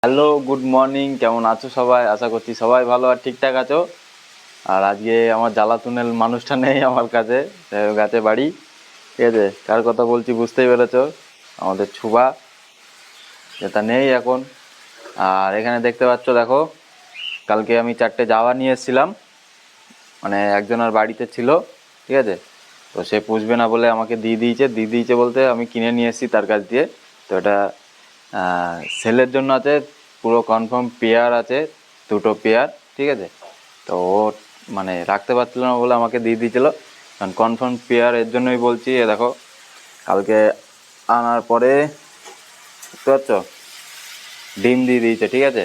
Hello, good morning. কেমন আছো সবাই? আশা করছি সবাই ভালো আর ঠিকঠাক আছো। আর আজকে আমার জ্বালাতনের মানুষটা নেই আমার কাছে, গাছে বাড়ি। ঠিক আছে, কার কথা বলছি বুঝতেই পেরেছো, আমাদের ছুবা, যেটা নেই এখন। আর এখানে দেখতে পাচ্ছ, দেখো, কালকে আমি 4টে জাভা নিয়ে এসেছিলাম, মানে একজনের বাড়িতে ছিল। ঠিক আছে, তো সে পুষবে না বলে আমাকে দিয়ে দিয়েছে বলতে আমি কিনে নিয়ে এসেছি তার কাছ দিয়ে। তো এটা সেলের জন্য আছে, পুরো কনফার্ম পেয়ার আছে, 2টো পেয়ার। ঠিক আছে, তো ও মানে রাখতে পারছিল না বলে আমাকে দিয়ে দিয়েছিল, কারণ কনফার্ম পেয়ার এর জন্যই বলছি। এ দেখো, কালকে আনার পরে বুঝতে পারছো, ডিম দিয়ে দিয়েছে। ঠিক আছে,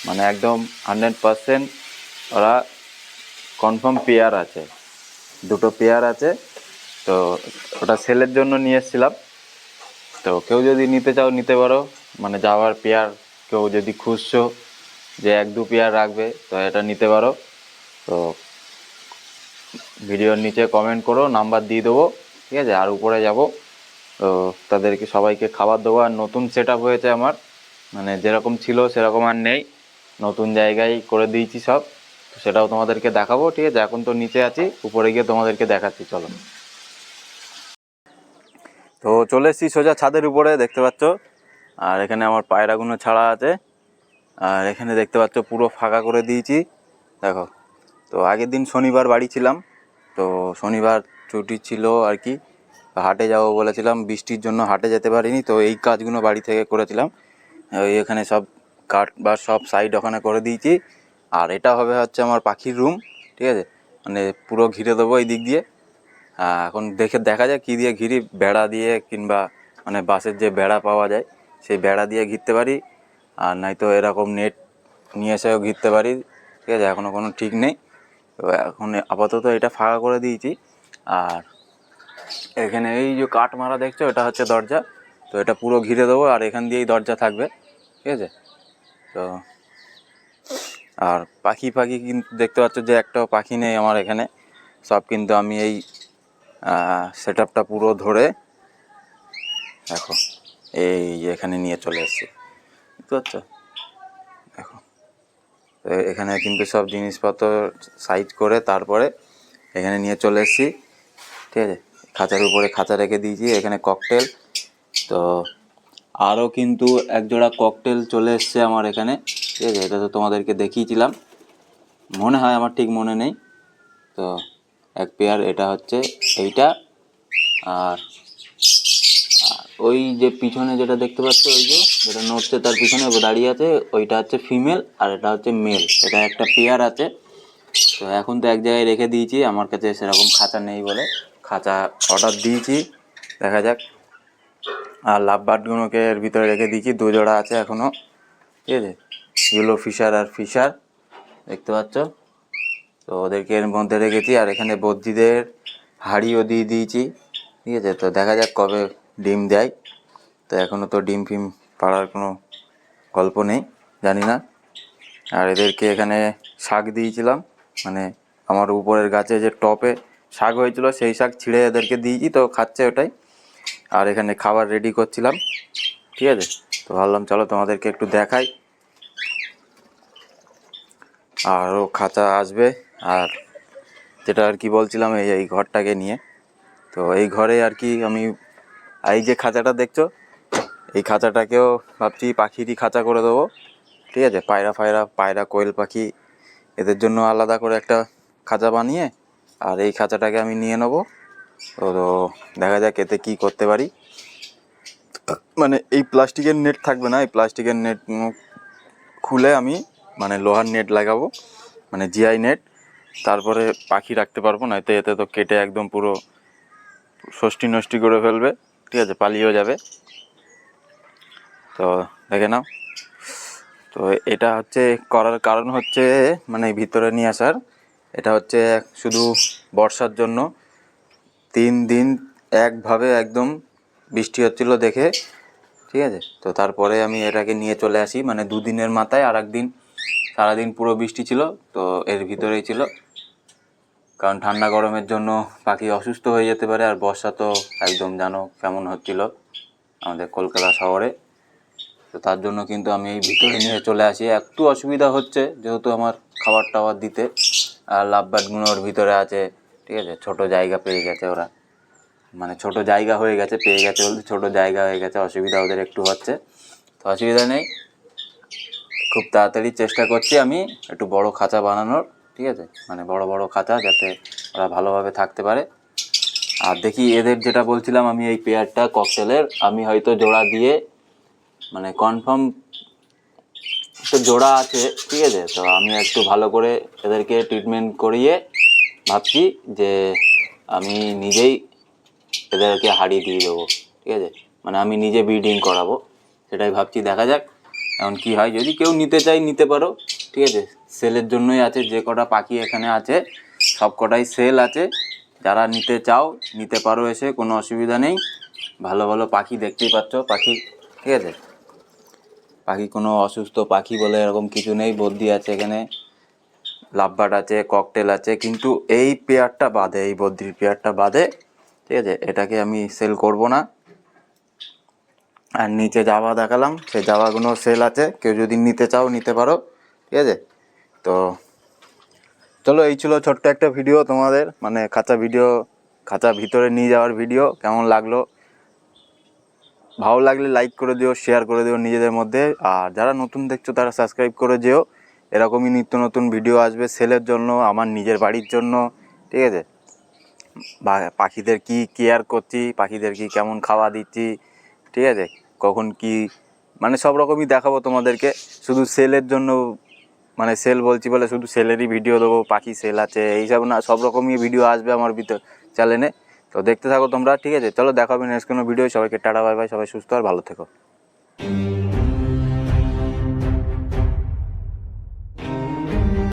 মানে একদম 100% ওরা কনফার্ম পেয়ার আছে, 2টো পেয়ার আছে। তো ওটা সেলের জন্য নিয়ে এসেছিলাম। তো কেউ যদি নিতে চাও নিতে পারো, মানে যাওয়ার পেয়ার কেউ যদি খুঁজছো যে 1-2 পেয়ার রাখবে, তো এটা নিতে পারো। তো ভিডিওর নিচে কমেন্ট করো, নাম্বার দিয়ে দেবো। ঠিক আছে, আর উপরে যাব, তো তাদেরকে সবাইকে খাবার দেবো। আর নতুন সেট আপ হয়েছে আমার, মানে যেরকম ছিল সেরকম আর নেই, নতুন জায়গায় করে দিয়েছি সব। তো সেটাও তোমাদেরকে দেখাবো। ঠিক আছে, এখন তো নিচে আছি, উপরে গিয়ে তোমাদেরকে দেখাচ্ছি, চলো। তো চলে এসেছি সোজা ছাদের উপরে, দেখতে পাচ্ছ। আর এখানে আমার পায়রাগুলো ছাড়া আছে। আর এখানে দেখতে পাচ্ছ পুরো ফাঁকা করে দিয়েছি, দেখো। তো আগের দিন শনিবার বাড়ি ছিলাম, তো শনিবার ছুটি ছিল আর কি, হাটে যাবো বলেছিলাম, বৃষ্টির জন্য হাটে যেতে পারিনি। তো এই কাজগুলো বাড়ি থেকে করেছিলাম। ওই এখানে সব কাঠ বা সব সাইড ওখানে করে দিয়েছি। আর এটা হবে হচ্ছে আমার পাখির রুম। ঠিক আছে, মানে পুরো ঘিরে দেবো এই দিক দিয়ে। এখন দেখা যায় কী দিয়ে ঘিরি, বেড়া দিয়ে, কিংবা মানে বাঁশের যে বেড়া পাওয়া যায় সেই বেড়া দিয়ে ঘিরতে পারি, আর নয়তো এরকম নেট নিয়ে এসেও ঘিরতে পারি। ঠিক আছে, এখনও কোনো ঠিক নেই। তো এখন আপাতত এটা ফাঁকা করে দিয়েছি। আর এখানে এই যে কাঠ মারা দেখছো, এটা হচ্ছে দরজা। তো এটা পুরো ঘিরে দেবো, আর এখান দিয়েই দরজা থাকবে। ঠিক আছে, তো আর পাখি কিন্তু দেখতে পাচ্ছ যে একটাও পাখি নেই আমার এখানে। সব কিন্তু আমি এই সেট আপটা পুরো ধরে দেখো এই এখানে নিয়ে চলে এসেছি, বুঝতে পারছো। দেখো, এখানে কিন্তু সব জিনিসপত্র সাইজ করে তারপরে এখানে নিয়ে চলে এসেছি। ঠিক আছে, খাঁচার উপরে খাঁচা রেখে দিয়েছি, এখানে ককটেল। তো আরও কিন্তু একজোড়া ককটেল চলে এসছে আমার এখানে। ঠিক আছে, এটা তো তোমাদেরকে দেখিয়েছিলাম মনে হয়, আমার ঠিক মনে নেই। তো এক পেয়ার এটা হচ্ছে এইটা। আর ওই যে পিছনে যেটা দেখতে পাচ্ছ, ওই যে যেটা নড়ছে তার পিছনে দাঁড়িয়ে আছে, ওইটা হচ্ছে ফিমেল, আর এটা হচ্ছে মেল। এটা একটা পেয়ার আছে। তো এখন তো এক জায়গায় রেখে দিয়েছি, আমার কাছে সেরকম খাঁচা নেই বলে খাঁচা অর্ডার দিয়েছি, দেখা যাক। আর লাভ বার্ডগুলোকে এর ভিতরে রেখে দিয়েছি, 2 জোড়া আছে এখনও। ঠিক আছে, ইয়েলো ফিশার আর ফিশার দেখতে পাচ্ছ। তো ওদেরকে এর মধ্যে রেখেছি, আর এখানে বদ্যিদের হাঁড়িও দিয়ে দিয়েছি। ঠিক আছে, তো দেখা যাক কবে ডিম দেয়। তো এখনও তো ডিম ফিম পাড়ার কোনো গল্প নেই, জানি না। আর এদেরকে এখানে শাক দিয়েছিলাম, মানে আমার উপরের গাছে যে টপে শাক হয়েছিল সেই শাক ছিঁড়ে এদেরকে দিয়েছি, তো খাচ্ছে ওটাই। আর এখানে খাবার রেডি করছিলাম। ঠিক আছে, তো ভাবলাম চলো তোমাদেরকে একটু দেখাই। আরও খাঁচা আসবে। আর যেটা আর কি বলছিলাম, এই ঘরটাকে নিয়ে, তো এই ঘরে আর কি আমি এই যে খাঁচাটা দেখছো, এই খাঁচাটাকেও ভাবছি পাখিরই খাঁচা করে দেবো। ঠিক আছে, পায়রা কোয়েল পাখি এদের জন্য আলাদা করে একটা খাঁচা বানিয়ে, আর এই খাঁচাটাকে আমি নিয়ে নেবো। তো দেখা যাক এতে কী করতে পারি। মানে এই প্লাস্টিকের নেট থাকবে না, এই প্লাস্টিকের নেট খুলে আমি মানে লোহার নেট লাগাবো, মানে জিআই নেট। তারপরে পাখি রাখতে পারবো, না এতে তো কেটে একদম পুরো ষষ্ঠী নষ্টি করে ফেলবে। ঠিক আছে, পালিয়েও যাবে। তো দেখে নাও। তো এটা হচ্ছে করার কারণ হচ্ছে, মানে ভিতরে নিয়ে আসার, এটা হচ্ছে শুধু বর্ষার জন্য। 3 দিন একভাবে একদম বৃষ্টি হচ্ছিল দেখে। ঠিক আছে, তো তারপরে আমি এটাকে নিয়ে চলে আসি, মানে 2 দিনের মাথায় আর একদিন সারাদিন পুরো বৃষ্টি ছিল, তো এর ভিতরেই ছিল। কারণ ঠান্ডা গরমের জন্য পাখি অসুস্থ হয়ে যেতে পারে, আর বর্ষা তো একদম জানো কেমন হচ্ছিল আমাদের কলকাতা শহরে। তো তার জন্য কিন্তু আমি এই ভিতরে নিয়ে চলে আসি। একটু অসুবিধা হচ্ছে যেহেতু আমার খাবার টাবার দিতে, আর লাভ বার্ডগুলো ওর ভিতরে আছে, ঠিক আছে। ছোট জায়গা পেয়ে গেছে ওরা, মানে ছোট জায়গা হয়ে গেছে, পেয়ে গেছে বলতে ছোট জায়গা হয়ে গেছে, অসুবিধা ওদের একটু হচ্ছে। তো অসুবিধা নেই, খুব তাড়াতাড়ি চেষ্টা করছি আমি একটু বড় খাঁচা বানানোর, ঠিক আছে, মানে বড় বড় খাঁচা যাতে ওরা ভালোভাবে থাকতে পারে। আর দেখি এদের যেটা বলছিলাম আমি, এই পেয়ারটা ককটেলের আমি হয়তো জোড়া দিয়ে, মানে কনফার্ম তো জোড়া আছে, ঠিক আছে। তো আমি একটু ভালো করে এদেরকে ট্রিটমেন্ট করিয়ে ভাবছি যে আমি নিজেই এদেরকে হারিয়ে দিয়ে দেবো, ঠিক আছে, মানে আমি নিজে ব্রিডিং করাবো, সেটাই ভাবছি। দেখা যাক এখন কি হয়। যদি কেউ নিতে চাই নিতে পারো, ঠিক আছে, সেলের জন্যই আছে। যে কটা পাখি এখানে আছে সব কটাই সেল আছে, যারা নিতে চাও নিতে পারো এসে, কোনো অসুবিধা নেই। ভালো ভালো পাখি দেখতেই পাচ্ছ, পাখি, ঠিক আছে, পাখি কোনো অসুস্থ পাখি বলে এরকম কিছু নেই। বদ্রি আছে এখানে, লাভবার্ড আছে, ককটেল আছে, কিন্তু এই পেয়ারটা বাদে, এই বদ্রির পেয়ারটা বাদে, ঠিক আছে, এটাকে আমি সেল করব না। আর নিচে জাভা দেখালাম, সেই জাভাগুলো সেল আছে, কেউ যদি নিতে চাও নিতে পারো, ঠিক আছে। তো চলো, এই ছিল ছোট্ট একটা ভিডিও তোমাদের, মানে খাঁচা ভিডিও, খাঁচা ভিতরে নিয়ে যাওয়ার ভিডিও। কেমন লাগলো, ভালো লাগলে লাইক করে দিও, শেয়ার করে দিও নিজেদের মধ্যে। আর যারা নতুন দেখছো তারা সাবস্ক্রাইব করে যেও, এরকমই নিত্য নতুন ভিডিও আসবে সেলের জন্য, আমার নিজের বাড়ির জন্য, ঠিক আছে। বা পাখিদের কি কেয়ার করছি, পাখিদের কি কেমন খাওয়া দিচ্ছি, ঠিক আছে, কখন কি, মানে সব রকমই দেখাবো তোমাদেরকে। শুধু সেলের জন্য, মানে সেল বলছি বলে শুধু সেলেরই ভিডিও দেবো, পাখি সেল আছে এইসব না, সব রকমই ভিডিও আসবে আমার ভিতর চ্যানেলে। তো দেখতে থাকো তোমরা, ঠিক আছে। চলো, দেখা হবে নেক্সট কোনো ভিডিও। সবাইকে টাটা, বাই বাই, সবাই সুস্থ আর ভালো থেকো।